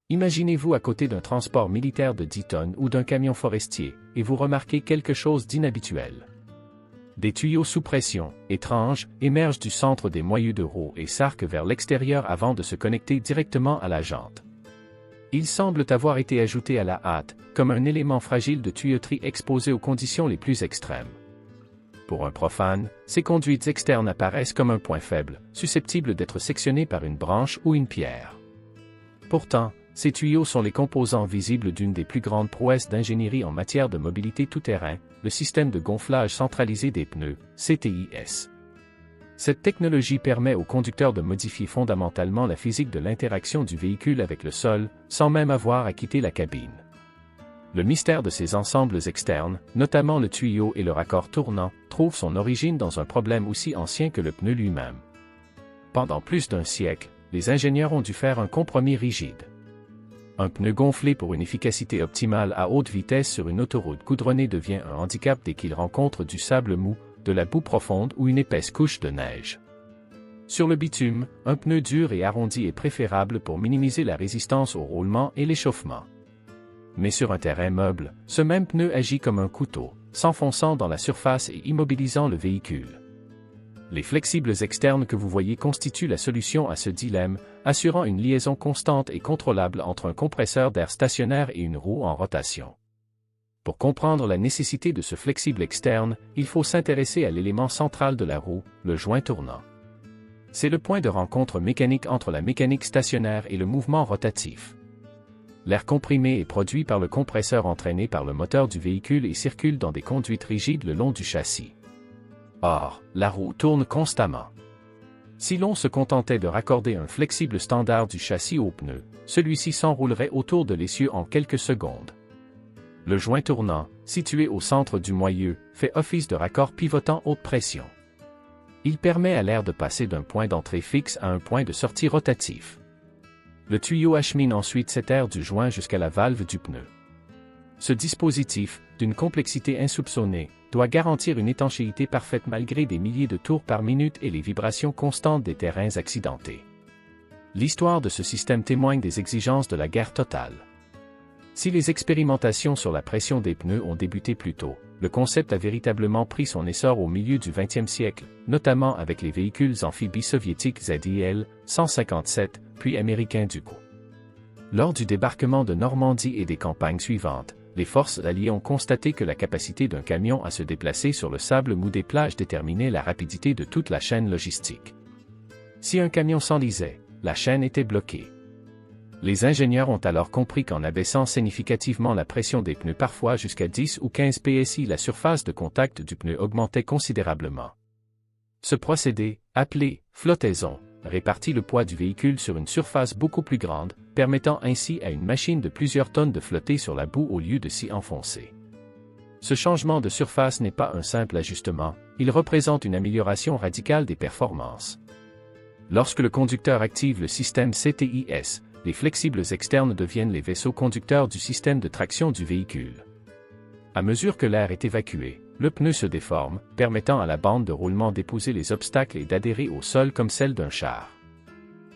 Imaginez-vous à côté d'un transport militaire de 10 tonnes ou d'un camion forestier, et vous remarquez quelque chose d'inhabituel. Des tuyaux sous pression, étranges, émergent du centre des moyeux de roue et s'arquent vers l'extérieur avant de se connecter directement à la jante. Ils semblent avoir été ajoutés à la hâte, comme un élément fragile de tuyauterie exposé aux conditions les plus extrêmes. Pour un profane, ces conduites externes apparaissent comme un point faible, susceptible d'être sectionné par une branche ou une pierre. Pourtant, ces tuyaux sont les composants visibles d'une des plus grandes prouesses d'ingénierie en matière de mobilité tout-terrain, le système de gonflage centralisé des pneus, CTIS. Cette technologie permet aux conducteurs de modifier fondamentalement la physique de l'interaction du véhicule avec le sol, sans même avoir à quitter la cabine. Le mystère de ces ensembles externes, notamment le tuyau et le raccord tournant, trouve son origine dans un problème aussi ancien que le pneu lui-même. Pendant plus d'un siècle, les ingénieurs ont dû faire un compromis rigide. Un pneu gonflé pour une efficacité optimale à haute vitesse sur une autoroute goudronnée devient un handicap dès qu'il rencontre du sable mou, de la boue profonde ou une épaisse couche de neige. Sur le bitume, un pneu dur et arrondi est préférable pour minimiser la résistance au roulement et l'échauffement. Mais sur un terrain meuble, ce même pneu agit comme un couteau, s'enfonçant dans la surface et immobilisant le véhicule. Les flexibles externes que vous voyez constituent la solution à ce dilemme, assurant une liaison constante et contrôlable entre un compresseur d'air stationnaire et une roue en rotation. Pour comprendre la nécessité de ce flexible externe, il faut s'intéresser à l'élément central de la roue, le joint tournant. C'est le point de rencontre mécanique entre la mécanique stationnaire et le mouvement rotatif. L'air comprimé est produit par le compresseur entraîné par le moteur du véhicule et circule dans des conduites rigides le long du châssis. Or, la roue tourne constamment. Si l'on se contentait de raccorder un flexible standard du châssis au pneu, celui-ci s'enroulerait autour de l'essieu en quelques secondes. Le joint tournant, situé au centre du moyeu, fait office de raccord pivotant haute pression. Il permet à l'air de passer d'un point d'entrée fixe à un point de sortie rotatif. Le tuyau achemine ensuite cet air du joint jusqu'à la valve du pneu. Ce dispositif, d'une complexité insoupçonnée, doit garantir une étanchéité parfaite malgré des milliers de tours par minute et les vibrations constantes des terrains accidentés. L'histoire de ce système témoigne des exigences de la guerre totale. Si les expérimentations sur la pression des pneus ont débuté plus tôt, le concept a véritablement pris son essor au milieu du XXe siècle, notamment avec les véhicules amphibies soviétiques ZIL-157, puis américains du coup. Lors du débarquement de Normandie et des campagnes suivantes, les forces alliées ont constaté que la capacité d'un camion à se déplacer sur le sable mou des plages déterminait la rapidité de toute la chaîne logistique. Si un camion s'enlisait, la chaîne était bloquée. Les ingénieurs ont alors compris qu'en abaissant significativement la pression des pneus parfois jusqu'à 10 ou 15 psi, la surface de contact du pneu augmentait considérablement. Ce procédé, appelé « flottaison », répartit le poids du véhicule sur une surface beaucoup plus grande, permettant ainsi à une machine de plusieurs tonnes de flotter sur la boue au lieu de s'y enfoncer. Ce changement de surface n'est pas un simple ajustement, il représente une amélioration radicale des performances. Lorsque le conducteur active le système CTIS, les flexibles externes deviennent les vaisseaux conducteurs du système de traction du véhicule. À mesure que l'air est évacué, le pneu se déforme, permettant à la bande de roulement d'épouser les obstacles et d'adhérer au sol comme celle d'un char.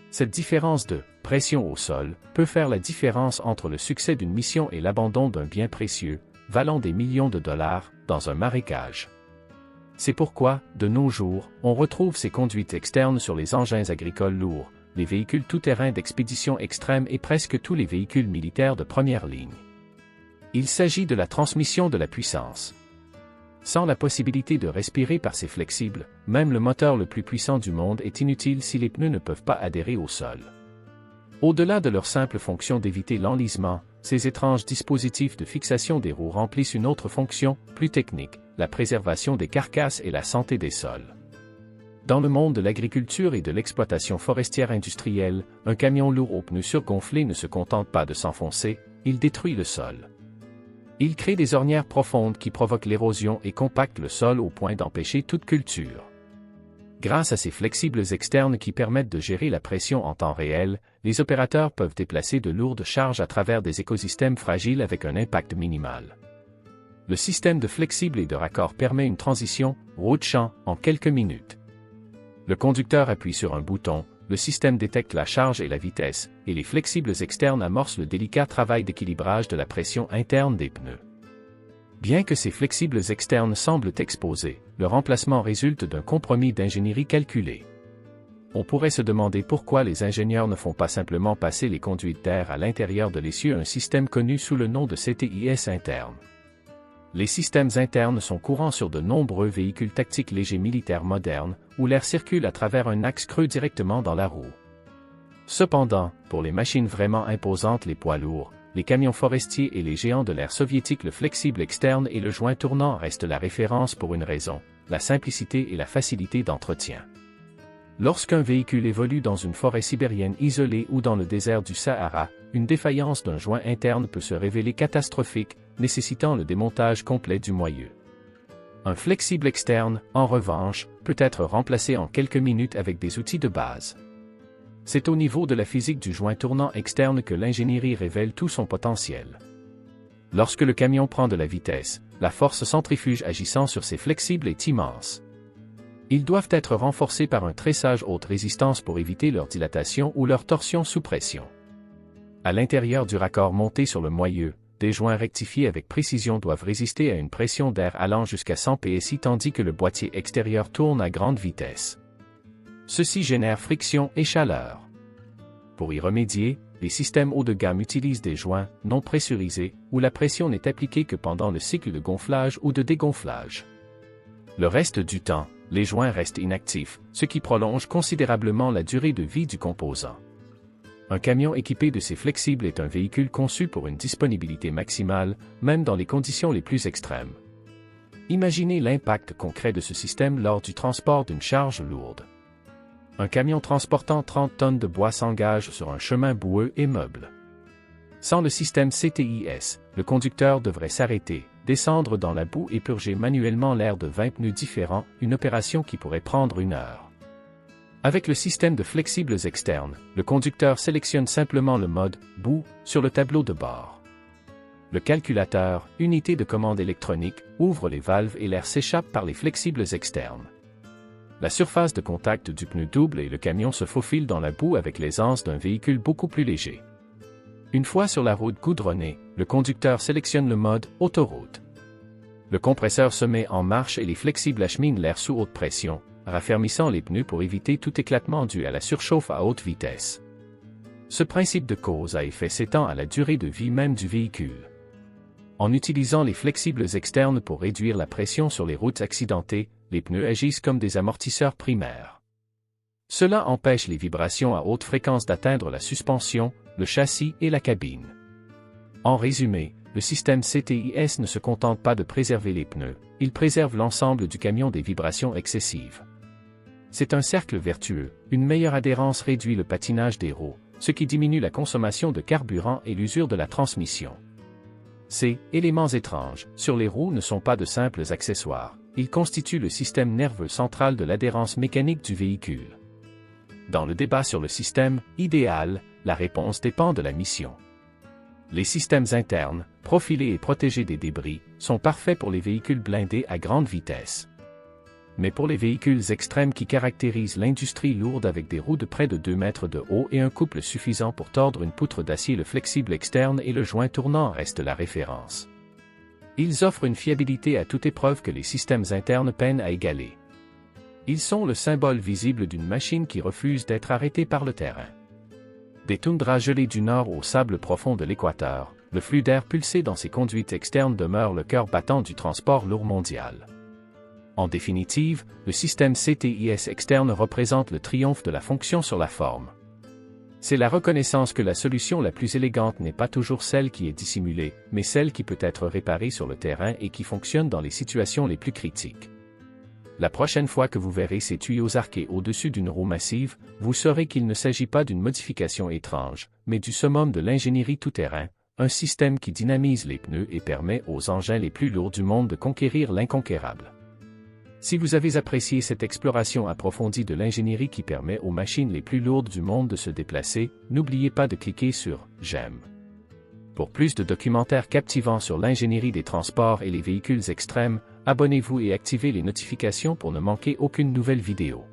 Cette différence de pression au sol peut faire la différence entre le succès d'une mission et l'abandon d'un bien précieux, valant des millions de dollars, dans un marécage. C'est pourquoi, de nos jours, on retrouve ces conduites externes sur les engins agricoles lourds, les véhicules tout-terrain d'expédition extrême et presque tous les véhicules militaires de première ligne. Il s'agit de la transmission de la puissance. Sans la possibilité de respirer par ces flexibles, même le moteur le plus puissant du monde est inutile si les pneus ne peuvent pas adhérer au sol. Au-delà de leur simple fonction d'éviter l'enlisement, ces étranges dispositifs de fixation des roues remplissent une autre fonction, plus technique, la préservation des carcasses et la santé des sols. Dans le monde de l'agriculture et de l'exploitation forestière industrielle, un camion lourd aux pneus surgonflés ne se contente pas de s'enfoncer, il détruit le sol. Il crée des ornières profondes qui provoquent l'érosion et compactent le sol au point d'empêcher toute culture. Grâce à ces flexibles externes qui permettent de gérer la pression en temps réel, les opérateurs peuvent déplacer de lourdes charges à travers des écosystèmes fragiles avec un impact minimal. Le système de flexible et de raccord permet une transition route-champ en quelques minutes. Le conducteur appuie sur un bouton, le système détecte la charge et la vitesse, et les flexibles externes amorcent le délicat travail d'équilibrage de la pression interne des pneus. Bien que ces flexibles externes semblent exposés, le remplacement résulte d'un compromis d'ingénierie calculé. On pourrait se demander pourquoi les ingénieurs ne font pas simplement passer les conduites d'air à l'intérieur de l'essieu, un système connu sous le nom de CTIS interne. Les systèmes internes sont courants sur de nombreux véhicules tactiques légers militaires modernes, où l'air circule à travers un axe creux directement dans la roue. Cependant, pour les machines vraiment imposantes, les poids lourds, les camions forestiers et les géants de l'ère soviétique, le flexible externe et le joint tournant restent la référence pour une raison, la simplicité et la facilité d'entretien. Lorsqu'un véhicule évolue dans une forêt sibérienne isolée ou dans le désert du Sahara, une défaillance d'un joint interne peut se révéler catastrophique, nécessitant le démontage complet du moyeu. Un flexible externe, en revanche, peut être remplacé en quelques minutes avec des outils de base. C'est au niveau de la physique du joint tournant externe que l'ingénierie révèle tout son potentiel. Lorsque le camion prend de la vitesse, la force centrifuge agissant sur ces flexibles est immense. Ils doivent être renforcés par un tressage haute résistance pour éviter leur dilatation ou leur torsion sous pression. À l'intérieur du raccord monté sur le moyeu, des joints rectifiés avec précision doivent résister à une pression d'air allant jusqu'à 100 psi tandis que le boîtier extérieur tourne à grande vitesse. Ceci génère friction et chaleur. Pour y remédier, les systèmes haut de gamme utilisent des joints non pressurisés où la pression n'est appliquée que pendant le cycle de gonflage ou de dégonflage. Le reste du temps, les joints restent inactifs, ce qui prolonge considérablement la durée de vie du composant. Un camion équipé de ces flexibles est un véhicule conçu pour une disponibilité maximale, même dans les conditions les plus extrêmes. Imaginez l'impact concret de ce système lors du transport d'une charge lourde. Un camion transportant 30 tonnes de bois s'engage sur un chemin boueux et meuble. Sans le système CTIS, le conducteur devrait s'arrêter, descendre dans la boue et purger manuellement l'air de 20 pneus différents, une opération qui pourrait prendre 1 heure. Avec le système de flexibles externes, le conducteur sélectionne simplement le mode « boue » sur le tableau de bord. Le calculateur, unité de commande électronique, ouvre les valves et l'air s'échappe par les flexibles externes. La surface de contact du pneu double et le camion se faufile dans la boue avec l'aisance d'un véhicule beaucoup plus léger. Une fois sur la route goudronnée, le conducteur sélectionne le mode « autoroute ». Le compresseur se met en marche et les flexibles acheminent l'air sous haute pression, raffermissant les pneus pour éviter tout éclatement dû à la surchauffe à haute vitesse. Ce principe de cause à effet s'étend à la durée de vie même du véhicule. En utilisant les flexibles externes pour réduire la pression sur les routes accidentées, les pneus agissent comme des amortisseurs primaires. Cela empêche les vibrations à haute fréquence d'atteindre la suspension, le châssis et la cabine. En résumé, le système CTIS ne se contente pas de préserver les pneus, il préserve l'ensemble du camion des vibrations excessives. C'est un cercle vertueux, une meilleure adhérence réduit le patinage des roues, ce qui diminue la consommation de carburant et l'usure de la transmission. Ces éléments étranges sur les roues ne sont pas de simples accessoires, ils constituent le système nerveux central de l'adhérence mécanique du véhicule. Dans le débat sur le système idéal, la réponse dépend de la mission. Les systèmes internes, profilés et protégés des débris, sont parfaits pour les véhicules blindés à grande vitesse. Mais pour les véhicules extrêmes qui caractérisent l'industrie lourde avec des roues de près de 2 mètres de haut et un couple suffisant pour tordre une poutre d'acier, le flexible externe et le joint tournant restent la référence. Ils offrent une fiabilité à toute épreuve que les systèmes internes peinent à égaler. Ils sont le symbole visible d'une machine qui refuse d'être arrêtée par le terrain. Des toundras gelées du nord au sable profond de l'équateur, le flux d'air pulsé dans ces conduites externes demeure le cœur battant du transport lourd mondial. En définitive, le système CTIS externe représente le triomphe de la fonction sur la forme. C'est la reconnaissance que la solution la plus élégante n'est pas toujours celle qui est dissimulée, mais celle qui peut être réparée sur le terrain et qui fonctionne dans les situations les plus critiques. La prochaine fois que vous verrez ces tuyaux arqués au-dessus d'une roue massive, vous saurez qu'il ne s'agit pas d'une modification étrange, mais du summum de l'ingénierie tout-terrain, un système qui dynamise les pneus et permet aux engins les plus lourds du monde de conquérir l'inconquérable. Si vous avez apprécié cette exploration approfondie de l'ingénierie qui permet aux machines les plus lourdes du monde de se déplacer, n'oubliez pas de cliquer sur « J'aime ». Pour plus de documentaires captivants sur l'ingénierie des transports et les véhicules extrêmes, abonnez-vous et activez les notifications pour ne manquer aucune nouvelle vidéo.